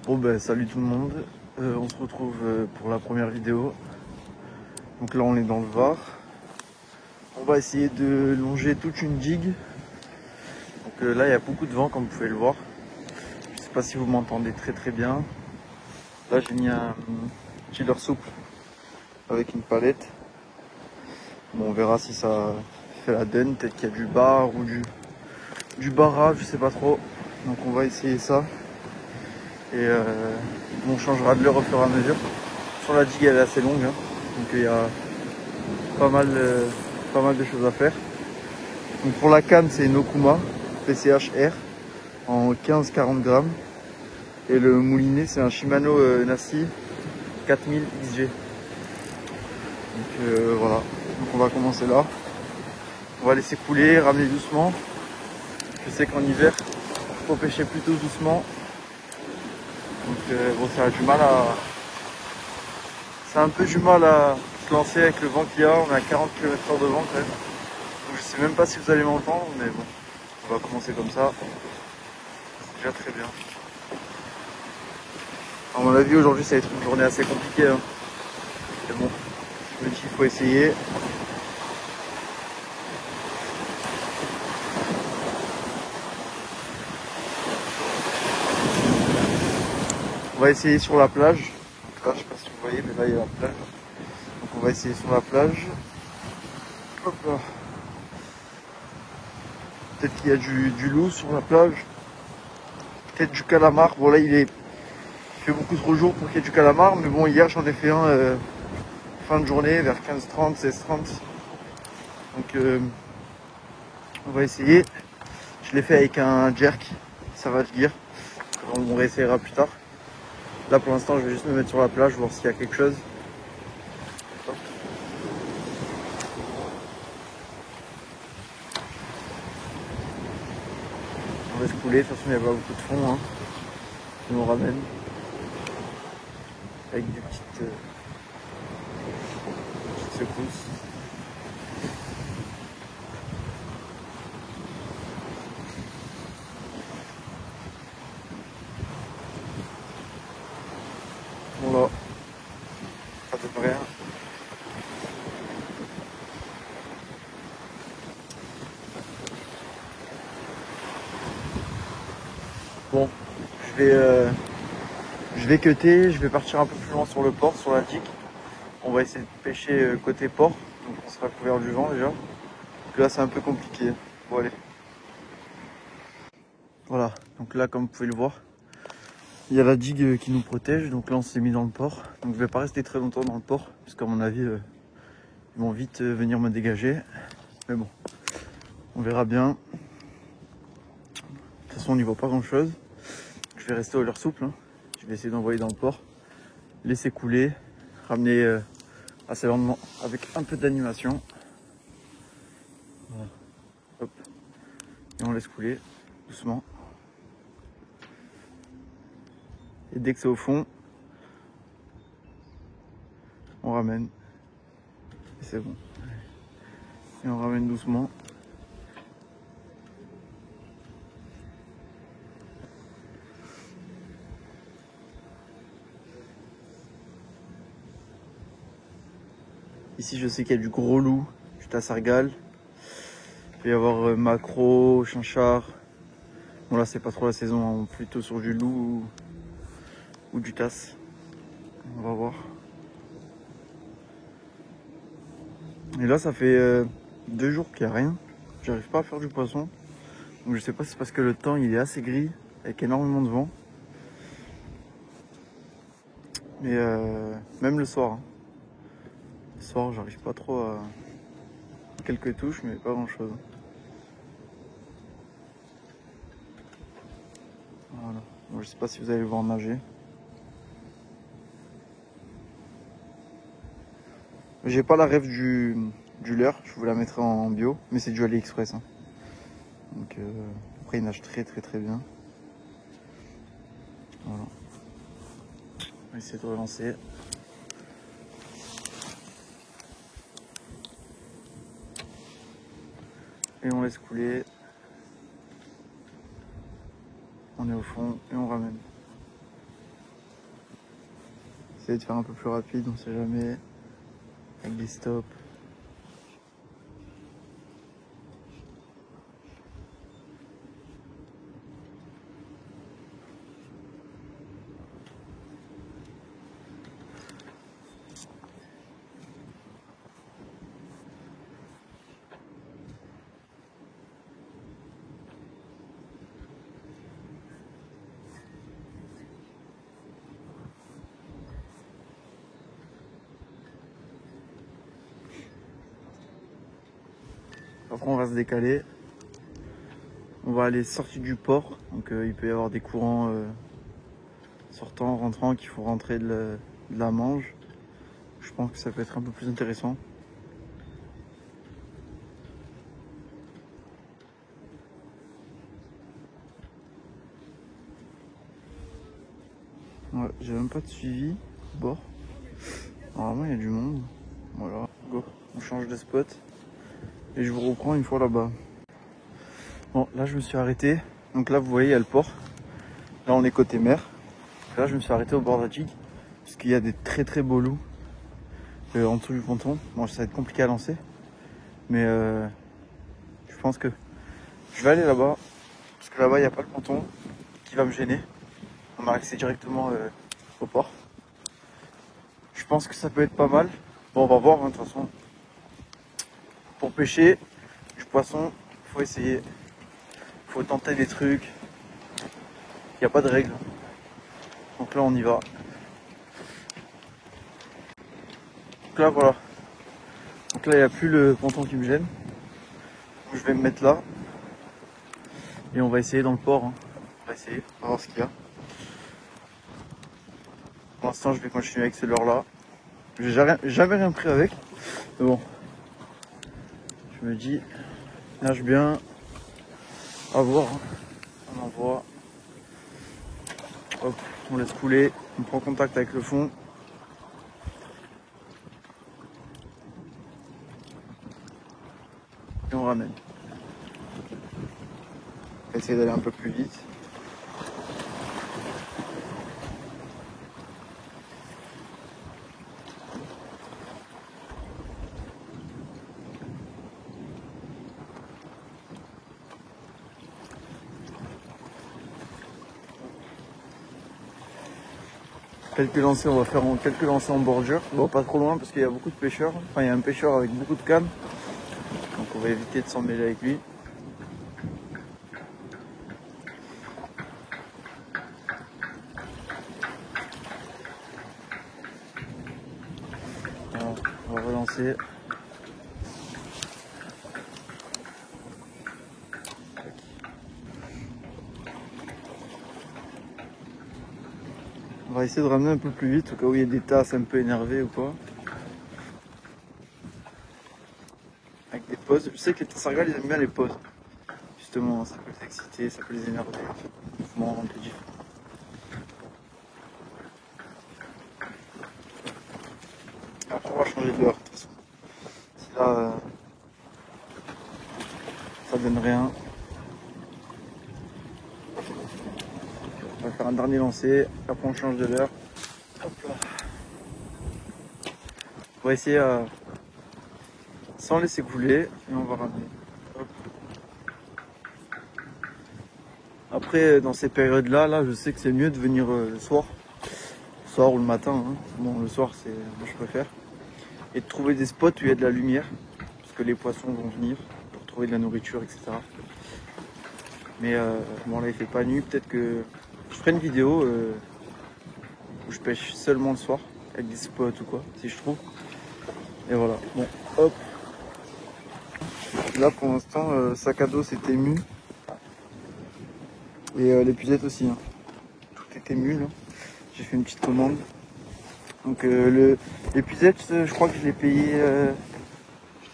Bon ben salut tout le monde, on se retrouve pour la première vidéo. Donc là on est dans le Var. On va essayer de longer toute une digue. Donc là il y a beaucoup de vent comme vous pouvez le voir. Je sais pas si vous m'entendez très bien. Là j'ai mis un chiller souple avec une palette. Bon on verra si ça fait la donne, peut-être qu'il y a du bar ou du barrage, je sais pas trop. Donc on va essayer ça. Et on changera de l'heure au fur et à mesure. Sur la digue elle est assez longue, hein. Donc il y a pas mal de choses à faire. Donc pour la canne c'est une Okuma PCH-R en 15-40 grammes. Et le moulinet c'est un Shimano Nassi 4000 XG. Donc voilà, donc on va commencer là. On va laisser couler, ramener doucement. Je sais qu'en hiver il faut pêcher plutôt doucement. Donc bon ça a du mal à... C'est un peu du mal à se lancer avec le vent qu'il y a. On est à 40 km/h de vent quand même. Donc je sais même pas si vous allez m'entendre, mais bon, on va commencer comme ça. C'est déjà très bien. À mon avis aujourd'hui ça va être une journée assez compliquée, hein. Mais bon, je me dis qu'il faut essayer. On va essayer sur la plage. Donc là, je sais pas si vous voyez, mais là il y a la plage. Donc on va essayer sur la plage. Hop là. Peut-être qu'il y a du loup sur la plage. Peut-être du calamar. Bon là il fait beaucoup trop jour pour qu'il y ait du calamar. Mais bon hier j'en ai fait un fin de journée vers 15h30, 16h30. Donc on va essayer. Je l'ai fait avec un jerk Savage Gear. On réessayera plus tard. Là pour l'instant je vais juste me mettre sur la plage, voir s'il y a quelque chose. On laisse couler, de toute façon il n'y a pas beaucoup de fond, hein. On ramène avec des petites secousses. Bon là, pas de rien. Bon, je vais cutter, je vais partir un peu plus loin sur le port, sur la digue. On va essayer de pêcher côté port, donc on sera couvert du vent déjà. Donc là c'est un peu compliqué. Bon allez. Voilà, donc là comme vous pouvez le voir, il y a la digue qui nous protège, donc là on s'est mis dans le port. Donc je vais pas rester très longtemps dans le port, puisqu'à mon avis ils vont vite venir me dégager. Mais bon, on verra bien. De toute façon on n'y voit pas grand chose. Je vais rester au leurre souple, hein. Je vais essayer d'envoyer dans le port, laisser couler, ramener assez lentement avec un peu d'animation. Voilà. Hop. Et on laisse couler doucement. Et dès que c'est au fond, on ramène. Et c'est bon. Et on ramène doucement. Ici je sais qu'il y a du gros loup, du tassargal. Il peut y avoir maquereau, chinchard. Bon là c'est pas trop la saison, hein. Plutôt sur du loup ou du tasse. On va voir. Et là ça fait 2 jours qu'il n'y a rien. J'arrive pas à faire du poisson. Donc je sais pas si c'est parce que le temps il est assez gris, avec énormément de vent. Mais même le soir, hein. Le soir j'arrive pas trop à... Quelques touches mais pas grand chose. Voilà. Bon, je sais pas si vous allez le voir nager. J'ai pas la ref du leurre, je vous la mettrai en bio, mais c'est du AliExpress, hein. Donc après il nage très bien. Voilà. On va essayer de relancer. Et on laisse couler. On est au fond et on ramène. essayer de faire un peu plus rapide, on sait jamais. Avec des stops. Après on va se décaler. On va aller sortir du port. Donc il peut y avoir des courants sortant, rentrant, qu'il faut rentrer de la Manche. Je pense que ça peut être un peu plus intéressant. Ouais, j'ai même pas de suivi au bord. Normalement il y a du monde. Voilà, go, on change de spot. Et je vous reprends une fois là-bas. Bon, là je me suis arrêté. Donc là vous voyez il y a le port. Là on est côté mer. Et là je me suis arrêté au bord de la digue. Parce qu'il y a des très beaux loups en dessous du ponton. Bon ça va être compliqué à lancer. Mais je pense que je vais aller là-bas. Parce que là-bas il n'y a pas le ponton qui va me gêner. On m'a accès directement au port. Je pense que ça peut être pas mal. Bon on va voir hein, de toute façon. Pour pêcher du poisson, faut essayer. Faut tenter des trucs. Il n'y a pas de règles. Donc là on y va. Donc là voilà. Donc là il n'y a plus le ponton qui me gêne. Donc, je vais me mettre là. Et on va essayer dans le port. Hein. On va essayer, on va voir ce qu'il y a. Pour l'instant je vais continuer avec ce leurre là. J'ai jamais rien pris avec. Mais bon. Je me dis, nage bien. À voir. Hein. On envoie. Hop, on laisse couler. On prend contact avec le fond. Et on ramène. On va essayer d'aller un peu plus vite. Quelques lancers, on va faire quelques lancers en bordure. Bon, pas trop loin parce qu'il y a beaucoup de pêcheurs. Enfin, il y a un pêcheur avec beaucoup de cannes. Donc on va éviter de s'en mêler avec lui. Alors, on va relancer. On va essayer de ramener un peu plus vite au cas où il y a des tasses un peu énervées ou quoi. Avec des pauses. Je sais que les tassargales ils aiment bien les pauses. Justement, ça peut les exciter, ça peut les énerver. Mouvement un peu différent. Après on va changer de leurre de toute façon. Si là ça donne rien. On va faire un dernier lancer, après on change de leurre. On va essayer sans laisser couler et on va ramener. Hop. Après dans ces périodes là, je sais que c'est mieux de venir le soir ou le matin. Hein. Bon le soir c'est moi je préfère. Et de trouver des spots où il y a de la lumière. Parce que les poissons vont venir pour trouver de la nourriture, etc. Mais bon là il fait pas nuit, peut-être que je ferai une vidéo où je pêche seulement le soir avec des spots ou quoi, si je trouve. Et voilà, bon, hop. Là pour l'instant, sac à dos s'est ému. Et l'épuisette aussi. Hein. Tout est ému là. J'ai fait une petite commande. Donc l'épuisette, je crois que je l'ai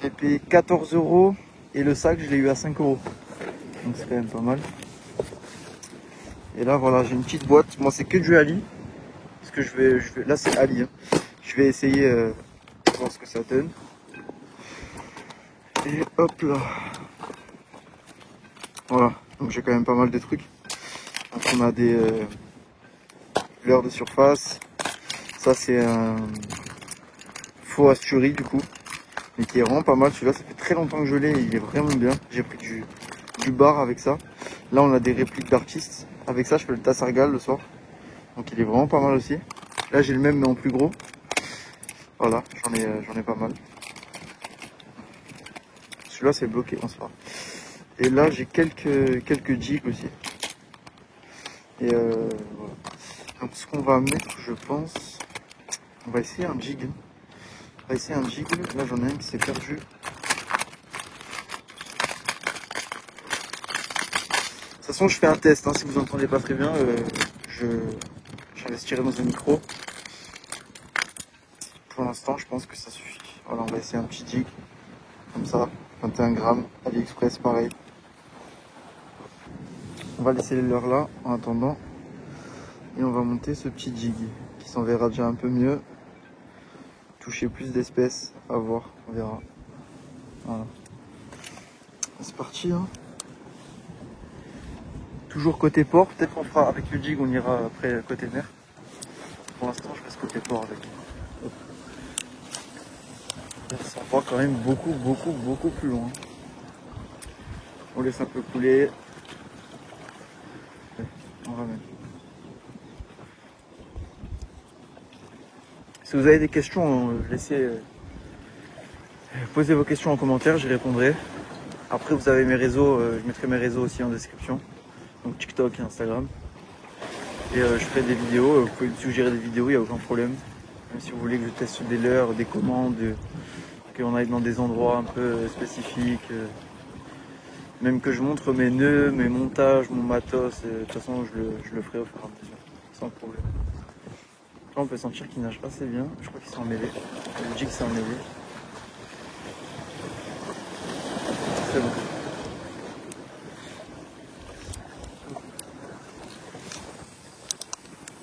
payé 14 € et le sac je l'ai eu à 5 €. Donc c'est quand même pas mal. Et là voilà, j'ai une petite boîte. Moi c'est que du Ali. Parce que je vais là c'est Ali. Hein. Je vais essayer de voir ce que ça donne. Et hop là. Voilà, donc j'ai quand même pas mal de trucs. Donc on a des leurres de surface. Ça c'est un faux Asturie du coup, mais qui est vraiment pas mal. Celui-là, ça fait très longtemps que je l'ai, il est vraiment bien. J'ai pris du bar avec ça. Là, on a des répliques d'artistes. Avec ça, je fais le Tassargal le soir. Donc, il est vraiment pas mal aussi. Là, j'ai le même, mais en plus gros. Voilà, j'en ai pas mal. Celui-là, c'est bloqué en soi. Et là, j'ai quelques jigs aussi. Et voilà. Donc, ce qu'on va mettre, je pense, on va essayer un jig. On va essayer un jig. Là, j'en ai un qui s'est perdu. De toute façon, je fais un test, hein. Si vous entendez pas très bien, j'investirai dans un micro. Pour l'instant, je pense que ça suffit. Voilà, on va essayer un petit jig, comme ça, 21 grammes, AliExpress, pareil. On va laisser les leurres là, en attendant. Et on va monter ce petit jig, qui s'enverra déjà un peu mieux. Toucher plus d'espèces, à voir, on verra. Voilà. C'est parti, hein. Toujours côté port, peut-être qu'on fera avec le jig, on ira après côté mer. Pour l'instant, je reste côté port avec. Ça va quand même beaucoup plus loin. On laisse un peu couler. On ramène. Si vous avez des questions, laissez posez vos questions en commentaire, j'y répondrai. Après, vous avez mes réseaux, je mettrai mes réseaux aussi en description. Donc TikTok et Instagram. Et je ferai des vidéos, vous pouvez me suggérer des vidéos, il n'y a aucun problème. Même si vous voulez que je teste des leurres, des commandes, qu'on aille dans des endroits un peu spécifiques. Même que je montre mes nœuds, mes montages, mon matos, de toute façon je le ferai au fur et à mesure, sans problème. Là on peut sentir qu'ils nagent assez bien, je crois qu'ils sont emmêlés. Le jig s'est emmêlé. C'est bon.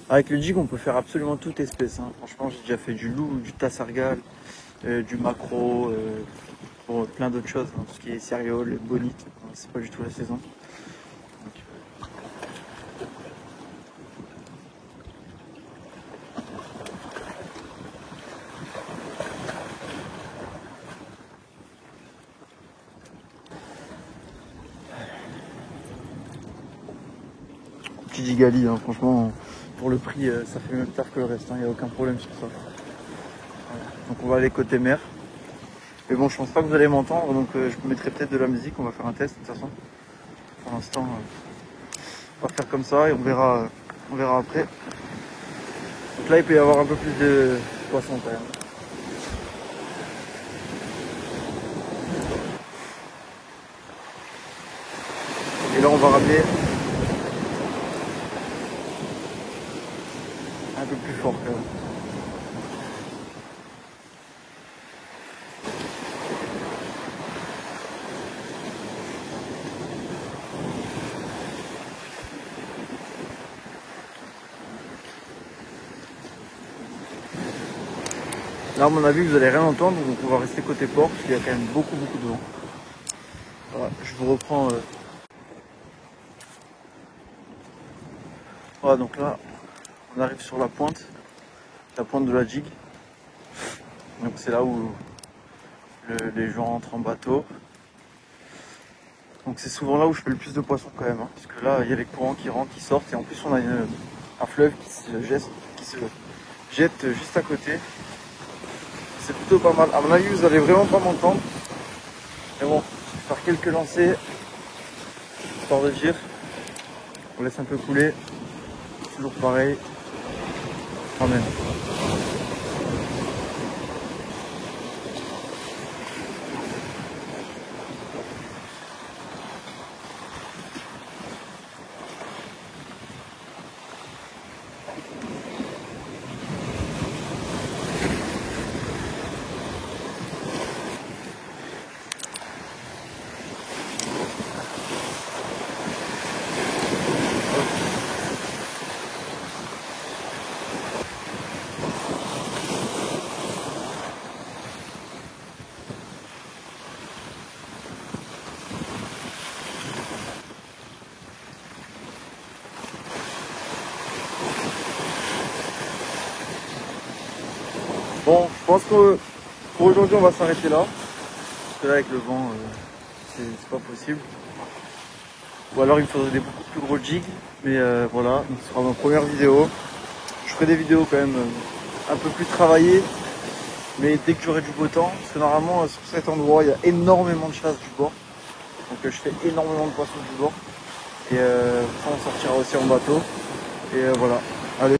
Avec le jig on peut faire absolument toute espèce, hein. Franchement j'ai déjà fait du loup, du tassargal, du maquereau, pour plein d'autres choses, hein. Tout ce qui est céréales, bonite, c'est pas du tout la saison. Petit Digali, hein, franchement, pour le prix, ça fait le même taf que le reste, il n'y a aucun problème sur ça. Voilà. Donc on va aller côté mer. Mais bon, je pense pas que vous allez m'entendre, donc je vous mettrai peut-être de la musique, on va faire un test de toute façon. Pour l'instant, on va faire comme ça et on verra après. Donc là, il peut y avoir un peu plus de poissons quand même. Et là, on va ramener un peu plus fort quand même. Là, à mon avis, vous allez rien entendre, donc on va rester côté port, parce qu'il y a quand même beaucoup de vent. Voilà, je vous reprends. Voilà, donc là, on arrive sur la pointe de la jig. Donc c'est là où les gens entrent en bateau. Donc c'est souvent là où je fais le plus de poissons quand même, hein, parce que là, il y a les courants qui rentrent, qui sortent, et en plus on a un fleuve qui se jette juste à côté. C'est plutôt pas mal. À mon avis, vous allez vraiment pas m'entendre. Mais bon, je vais faire quelques lancers, histoire de dire. On laisse un peu couler. Toujours pareil. Amen. pense que pour aujourd'hui on va s'arrêter là. Parce que là avec le vent, c'est pas possible. Ou alors il me faudrait des beaucoup plus gros jigs. Mais voilà, donc ce sera ma première vidéo. Je ferai des vidéos quand même un peu plus travaillées. Mais dès que j'aurai du beau temps, parce que normalement sur cet endroit il y a énormément de chasse du bord. Donc je fais énormément de poissons du bord. Et ça on sortira aussi en bateau. Et voilà.